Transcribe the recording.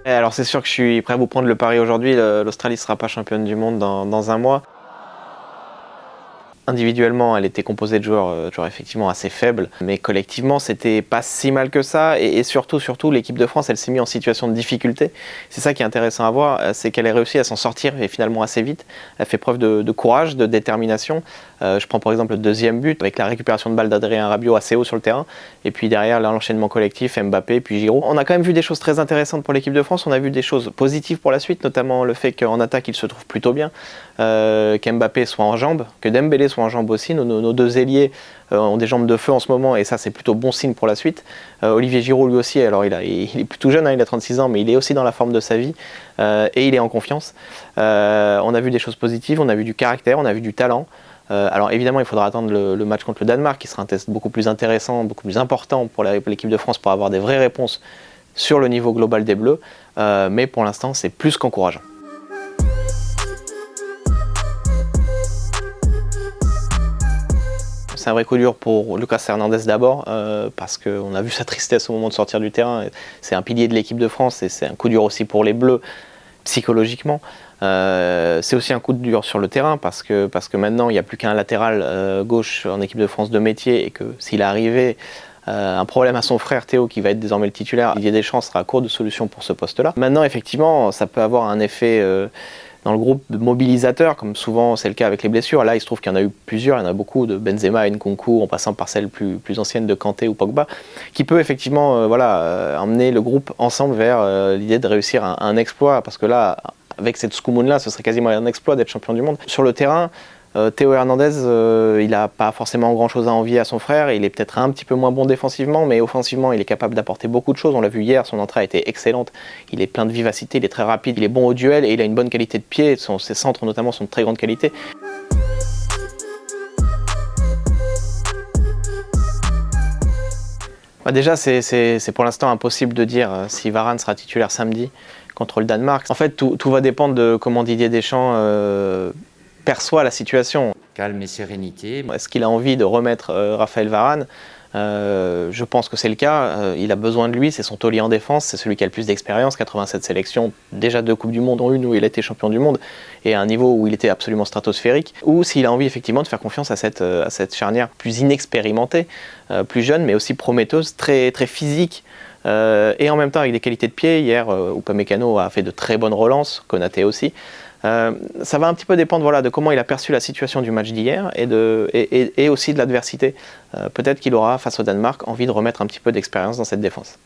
Alors c'est sûr que je suis prêt à vous prendre le pari aujourd'hui, l'Australie ne sera pas championne du monde dans un mois. Individuellement, elle était composée de joueurs effectivement assez faibles, mais collectivement, c'était pas si mal que ça. Et surtout, l'équipe de France, elle s'est mise en situation de difficulté. C'est ça qui est intéressant à voir, c'est qu'elle a réussi à s'en sortir et finalement assez vite. Elle fait preuve de courage, de détermination. Je prends par exemple le deuxième but avec la récupération de balle d'Adrien Rabiot assez haut sur le terrain. Et puis derrière, l'enchaînement collectif, Mbappé, puis Giroud. On a quand même vu des choses très intéressantes pour l'équipe de France. On a vu des choses positives pour la suite, notamment le fait qu'en attaque, il se trouve plutôt bien. Qu'Mbappé soit en jambes, que Dembélé soit en jambes aussi. Nos deux ailiers ont des jambes de feu en ce moment et ça c'est plutôt bon signe pour la suite. Olivier Giroud lui aussi, alors il est plutôt jeune, hein, il a 36 ans, mais il est aussi dans la forme de sa vie et il est en confiance. On a vu des choses positives, on a vu du caractère, on a vu du talent. Alors évidemment il faudra attendre le match contre le Danemark qui sera un test beaucoup plus intéressant, beaucoup plus important pour l'équipe de France pour avoir des vraies réponses sur le niveau global des Bleus, mais pour l'instant c'est plus qu'encourageant. C'est un vrai coup dur pour Lucas Hernandez d'abord, parce qu'on a vu sa tristesse au moment de sortir du terrain. C'est un pilier de l'équipe de France et c'est un coup dur aussi pour les Bleus, psychologiquement. C'est aussi un coup dur sur le terrain parce que maintenant il n'y a plus qu'un latéral gauche en équipe de France de métier et que s'il arrivait un problème à son frère Théo qui va être désormais le titulaire, Didier Deschamps sera à court de solutions pour ce poste-là. Maintenant effectivement ça peut avoir un effet dans le groupe de mobilisateurs, comme souvent c'est le cas avec les blessures. Là, il se trouve qu'il y en a eu plusieurs, il y en a beaucoup, de Benzema à Nkunku, en passant par celles plus anciennes de Kanté ou Pogba, qui peut effectivement emmener le groupe ensemble vers l'idée de réussir un exploit, parce que là, avec cette Scoumoune-là, ce serait quasiment un exploit d'être champion du monde. Sur le terrain, Théo Hernandez, il n'a pas forcément grand-chose à envier à son frère, il est peut-être un petit peu moins bon défensivement, mais offensivement, il est capable d'apporter beaucoup de choses. On l'a vu hier, son entrée a été excellente, il est plein de vivacité, il est très rapide, il est bon au duel et il a une bonne qualité de pied, ses centres notamment sont de très grande qualité. Déjà, c'est pour l'instant impossible de dire si Varane sera titulaire samedi contre le Danemark. En fait, tout va dépendre de comment Didier Deschamps perçoit la situation. Calme et sérénité. Est-ce qu'il a envie de remettre Raphaël Varane? Je pense que c'est le cas. Il a besoin de lui, c'est son taulier en défense, c'est celui qui a le plus d'expérience, 87 sélections, déjà 2 Coupes du Monde, dont une où il a été champion du monde, et à un niveau où il était absolument stratosphérique. Ou s'il a envie effectivement de faire confiance à cette charnière plus inexpérimentée, plus jeune, mais aussi prometteuse, très, très physique, et en même temps avec des qualités de pied. Hier, Upamecano a fait de très bonnes relances, Konaté aussi. Ça va un petit peu dépendre de comment il a perçu la situation du match d'hier et aussi de l'adversité. Peut-être qu'il aura, face au Danemark, envie de remettre un petit peu d'expérience dans cette défense.